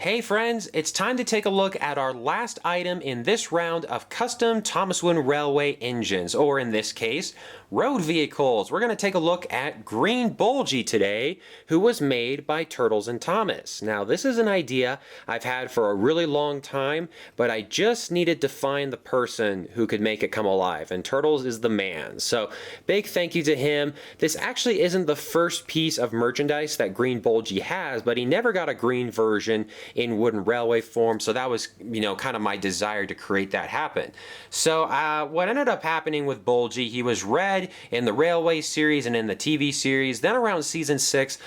Hey friends, it's time to take a look at our last item in this round of custom Thomas Wooden Railway engines, or in this case, road vehicles. We're going to take a look at Green Bulgy today, who was made by Turtles and Thomas. Now, this is an idea I've had for a really long time, but I just needed to find the person who could make it come alive, and Turtles is the man. So, big thank you to him. This actually isn't the first piece of merchandise that Green Bulgy has, but he never got a green version in wooden railway form, so that was, kind of my desire to create that happen. So what ended up happening with Bulgy, he was red in the railway series and in the TV series. Then around season 6,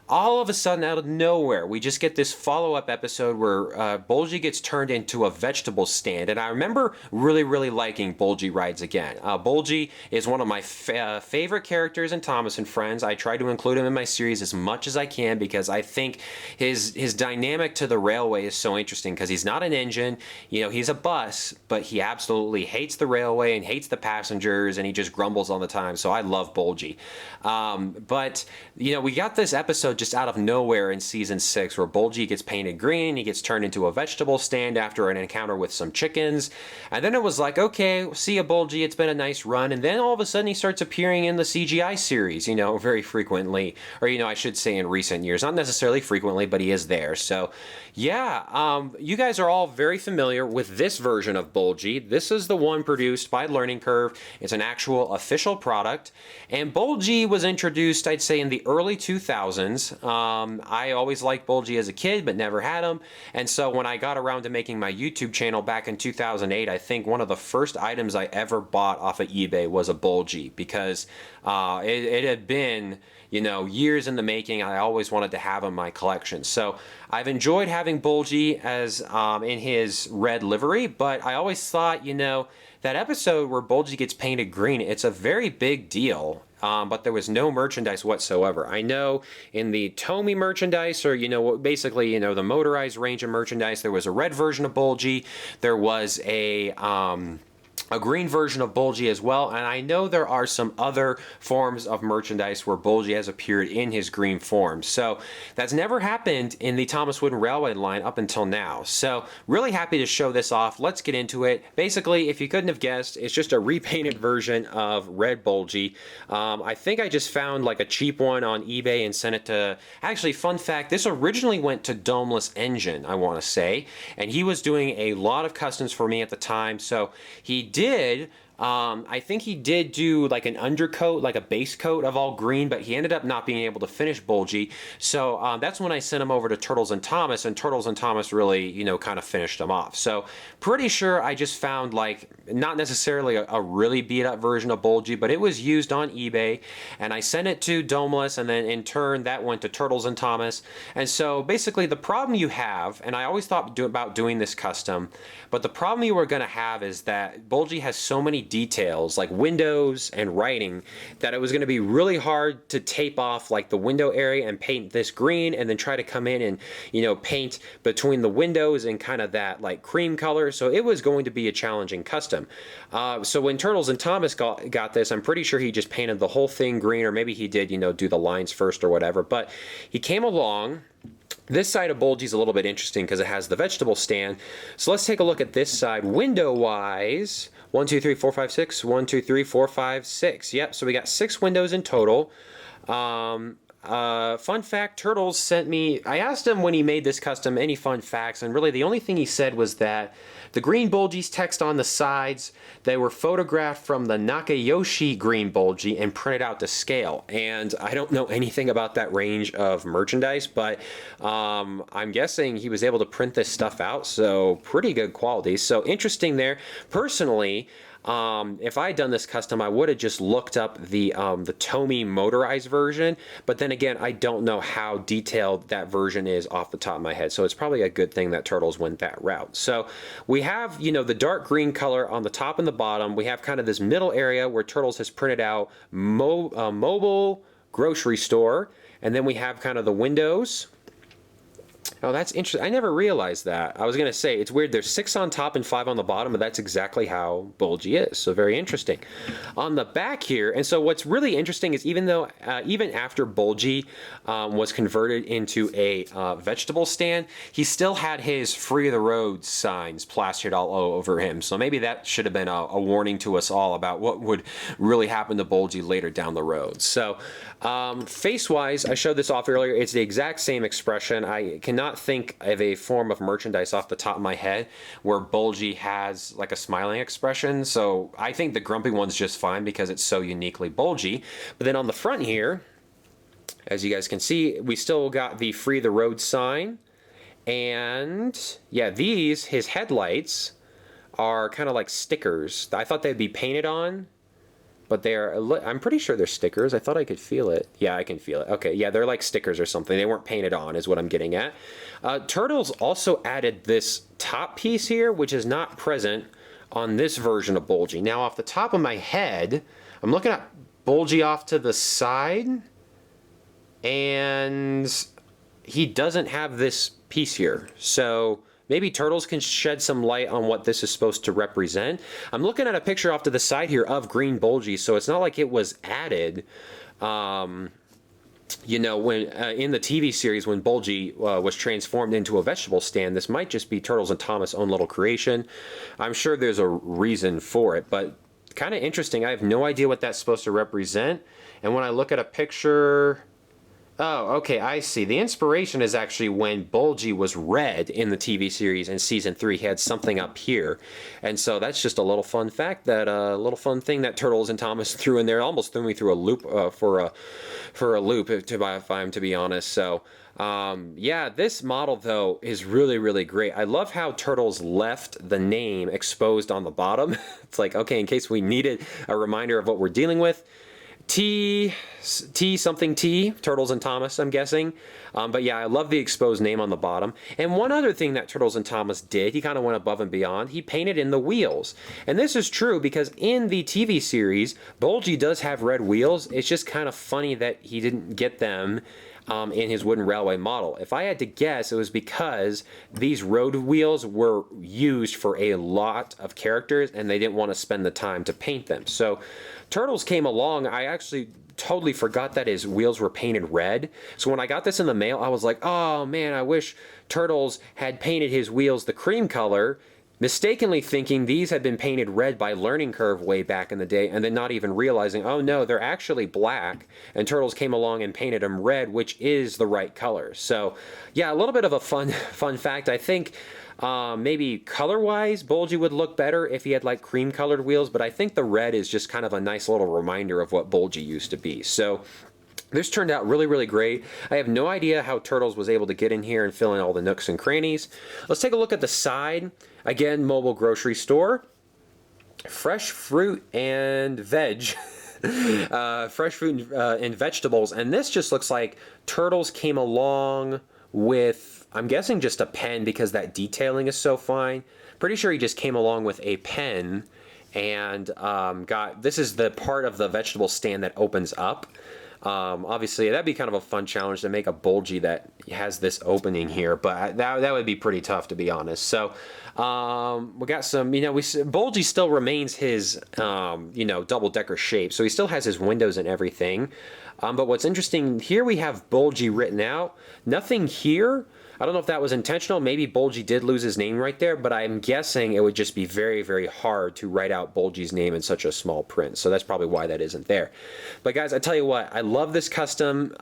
all of a sudden, out of nowhere, we just get this follow-up episode where Bulgy gets turned into a vegetable stand. And I remember really liking Bulgy rides again. Bulgy is one of my favorite characters in Thomas and Friends. I try to include him in my series as much as I can because I think his dynamic to the railway is so interesting because he's not an engine. He's a bus, but he absolutely hates the railway and hates the passengers, and he just grumbles all the time. So I love Bulgy. But we got this episode just out of nowhere in season 6 where Bulgy gets painted green, he gets turned into a vegetable stand after an encounter with some chickens, and then it was like, okay, see ya Bulgy, it's been a nice run, and then all of a sudden he starts appearing in the CGI series, very frequently, or I should say in recent years, not necessarily frequently, but he is there. So yeah, you guys are all very familiar with this version of Bulgy. This is the one produced by Learning Curve. It's an actual official product, and Bulgy was introduced, I'd say, in the early 2000s. I always liked Bulgy as a kid, but never had him. And so when I got around to making my YouTube channel back in 2008, I think one of the first items I ever bought off of eBay was a Bulgy because it had been, years in the making. I always wanted to have him in my collection. So I've enjoyed having Bulgy as in his red livery, but I always thought, that episode where Bulgy gets painted green, it's a very big deal. But there was no merchandise whatsoever. I know in the Tomy merchandise, or basically the motorized range of merchandise, there was a red version of Bulgy. There was a green version of Bulgy as well, and I know there are some other forms of merchandise where Bulgy has appeared in his green form. So that's never happened in the Thomas Wooden Railway line up until now. So really happy to show this off. Let's get into it. Basically, if you couldn't have guessed, it's just a repainted version of red Bulgy. I think I just found like a cheap one on eBay and sent it to, actually, fun fact, this originally went to Domeless Engine, I want to say, and he was doing a lot of customs for me at the time. So I think he did do like an undercoat, like a base coat of all green, but he ended up not being able to finish Bulgy. So that's when I sent him over to Turtles and Thomas, and Turtles and Thomas really, kind of finished him off. So pretty sure I just found like, not necessarily a really beat up version of Bulgy, but it was used on eBay, and I sent it to Domeless, and then in turn that went to Turtles and Thomas. And so basically the problem you have, and I always thought about doing this custom, but the problem you were going to have is that Bulgy has so many details like windows and writing that it was going to be really hard to tape off like the window area and paint this green and then try to come in and paint between the windows and kind of that like cream color. So it was going to be a challenging custom. So when Turtles and Thomas got this, I'm pretty sure he just painted the whole thing green, or maybe he did do the lines first or whatever, but he came along. This side of Bulgy is a little bit interesting because it has the vegetable stand. So let's take a look at this side. Window-wise, 1, 2, 3, 4, 5, 6. 1, 2, 3, 4, 5, 6. Yep, so we got 6 windows in total. Fun fact, Turtles sent me, I asked him when he made this custom any fun facts, and really the only thing he said was that the green Bulgy's text on the sides, they were photographed from the Nakayoshi green Bulgy and printed out to scale. And I don't know anything about that range of merchandise, but I'm guessing he was able to print this stuff out, so pretty good quality. So interesting there. Personally, if I had done this custom, I would have just looked up the Tomy motorized version, but then again, I don't know how detailed that version is off the top of my head, so it's probably a good thing that Turtles went that route. So we have, the dark green color on the top and the bottom. We have kind of this middle area where Turtles has printed out mobile grocery store, and then we have kind of the windows. Oh, that's interesting. I never realized that. I was going to say, it's weird. There's 6 on top and 5 on the bottom, but that's exactly how Bulgy is. So very interesting. On the back here, and so what's really interesting is even though, even after Bulgy was converted into a vegetable stand, he still had his Free the Road signs plastered all over him. So maybe that should have been a warning to us all about what would really happen to Bulgy later down the road. So face-wise, I showed this off earlier. It's the exact same expression. I cannot think of a form of merchandise off the top of my head where Bulgy has like a smiling expression. So I think the grumpy one's just fine because it's so uniquely Bulgy. But then on the front here, as you guys can see, we still got the Free the Road sign. And yeah, his headlights are kind of like stickers. I thought they'd be painted on, but I'm pretty sure they're stickers. I thought I could feel it. Yeah, I can feel it. Okay, yeah, they're like stickers or something. They weren't painted on is what I'm getting at. Turtles also added this top piece here, which is not present on this version of Bulgy. Now, off the top of my head, I'm looking at Bulgy off to the side, and he doesn't have this piece here. So maybe Turtles can shed some light on what this is supposed to represent. I'm looking at a picture off to the side here of green Bulgy, so it's not like it was added, you know, when in the TV series when Bulgy was transformed into a vegetable stand. This might just be Turtles and Thomas' own little creation. I'm sure there's a reason for it, but kind of interesting. I have no idea what that's supposed to represent. And when I look at a picture... Oh, okay, I see. The inspiration is actually when Bulgy was red in the TV series in season 3. He had something up here. And so that's just a little fun fact, that little fun thing that Turtles and Thomas threw in there. It almost threw me through a loop for a loop, if I'm to be honest. So, yeah, this model, though, is really, really great. I love how Turtles left the name exposed on the bottom. It's like, okay, in case we needed a reminder of what we're dealing with. Something T, Turtles and Thomas, I'm guessing. But yeah, I love the exposed name on the bottom. And one other thing that Turtles and Thomas did, he kind of went above and beyond. He painted in the wheels. And this is true because in the TV series, Bulgy does have red wheels. It's just kind of funny that he didn't get them in his wooden railway model. If I had to guess, it was because these road wheels were used for a lot of characters and they didn't want to spend the time to paint them. So Turtles came along. I actually totally forgot that his wheels were painted red. So when I got this in the mail, I was like, oh man, I wish Turtles had painted his wheels the cream color, mistakenly thinking these had been painted red by Learning Curve way back in the day, and then not even realizing, oh no, they're actually black, and Turtles came along and painted them red, which is the right color. So yeah, a little bit of a fun fact. I think maybe color-wise, Bulgy would look better if he had like cream-colored wheels, but I think the red is just kind of a nice little reminder of what Bulgy used to be. So this turned out really, really great. I have no idea how Turtles was able to get in here and fill in all the nooks and crannies. Let's take a look at the side. Again, mobile grocery store. Fresh fruit and veg. Fresh fruit and vegetables. And this just looks like Turtles came along with, I'm guessing just a pen because that detailing is so fine. Pretty sure he just came along with a pen and this is the part of the vegetable stand that opens up. Obviously, that'd be kind of a fun challenge to make a Bulgy that has this opening here, but that would be pretty tough, to be honest. So we got some, Bulgy still remains his, double-decker shape, so he still has his windows and everything. But what's interesting, here we have Bulgy written out. Nothing here. I don't know if that was intentional. Maybe Bulgy did lose his name right there, but I'm guessing it would just be very, very hard to write out Bulgy's name in such a small print. So that's probably why that isn't there. But guys, I tell you what, I love this custom.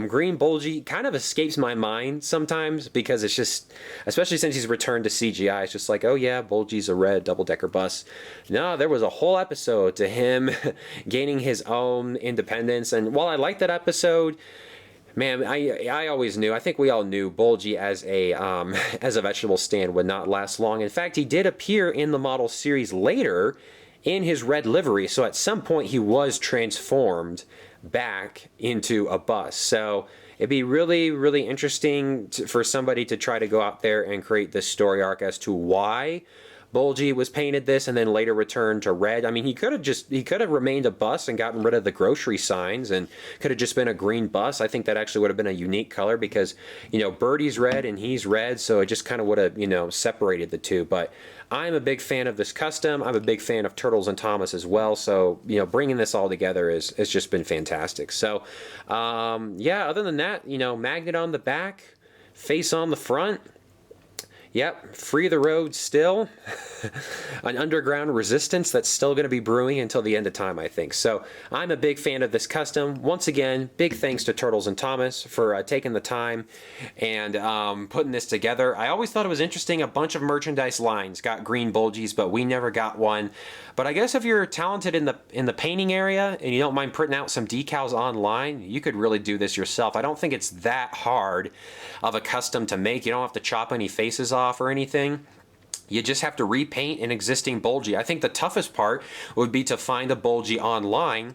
Green Bulgy kind of escapes my mind sometimes because it's just, especially since he's returned to CGI, it's just like, oh yeah, Bulgy's a red double-decker bus. No, there was a whole episode to him gaining his own independence. And while I like that episode, man, I always knew, I think we all knew Bulgy as a vegetable stand would not last long. In fact, he did appear in the model series later in his red livery, so at some point he was transformed back into a bus. So it'd be really, really interesting for somebody to try to go out there and create this story arc as to why Bulgy was painted this and then later returned to red. I mean, he could have remained a bus and gotten rid of the grocery signs and could have just been a green bus. I think that actually would have been a unique color because, you know, Birdie's red and he's red, so it just kind of would have, you know, separated the two. But I'm a big fan of this custom. I'm a big fan of Turtles and Thomas as well. So, you know, bringing this all together has just been fantastic. So, yeah, other than that, you know, magnet on the back, face on the front. Yep, free the road still. An underground resistance that's still going to be brewing until the end of time, I think. So I'm a big fan of this custom. Once again, big thanks to Turtles and Thomas for taking the time and putting this together. I always thought it was interesting. A bunch of merchandise lines got green Bulgies, but we never got one. But I guess if you're talented in the painting area and you don't mind printing out some decals online, you could really do this yourself. I don't think it's that hard of a custom to make. You don't have to chop any faces off or anything. You just have to repaint an existing Bulgy. I think the toughest part would be to find a Bulgy online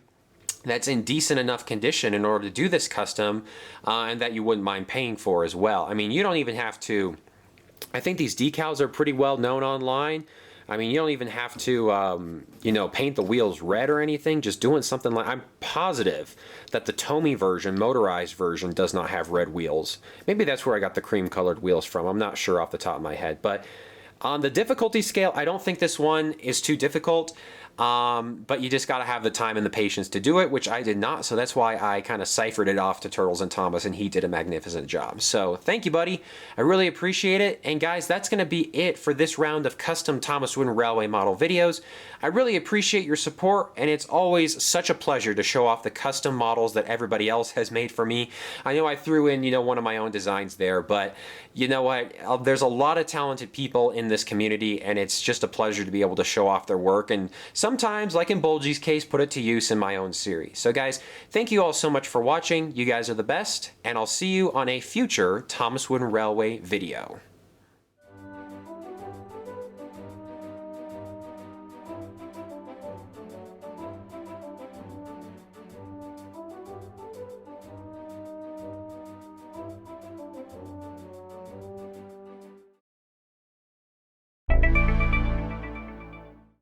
that's in decent enough condition in order to do this custom and that you wouldn't mind paying for as well. I mean, you don't even have to, I think these decals are pretty well known online. I mean, you don't even have to, you know, paint the wheels red or anything. Just doing something like, I'm positive that the Tomy version, motorized version, does not have red wheels. Maybe that's where I got the cream colored wheels from. I'm not sure off the top of my head. But on the difficulty scale, I don't think this one is too difficult. But you just got to have the time and the patience to do it, which I did not. So that's why I kind of ciphered it off to Turtles and Thomas, and he did a magnificent job. So thank you, buddy. I really appreciate it. And guys, that's going to be it for this round of custom Thomas Wooden Railway model videos. I really appreciate your support, and it's always such a pleasure to show off the custom models that everybody else has made for me. I know I threw in, you know, one of my own designs there, but you know what? There's a lot of talented people in this community, and it's just a pleasure to be able to show off their work. And sometimes, like in Bulgy's case, put it to use in my own series. So guys, thank you all so much for watching. You guys are the best, and I'll see you on a future Thomas Wooden Railway video.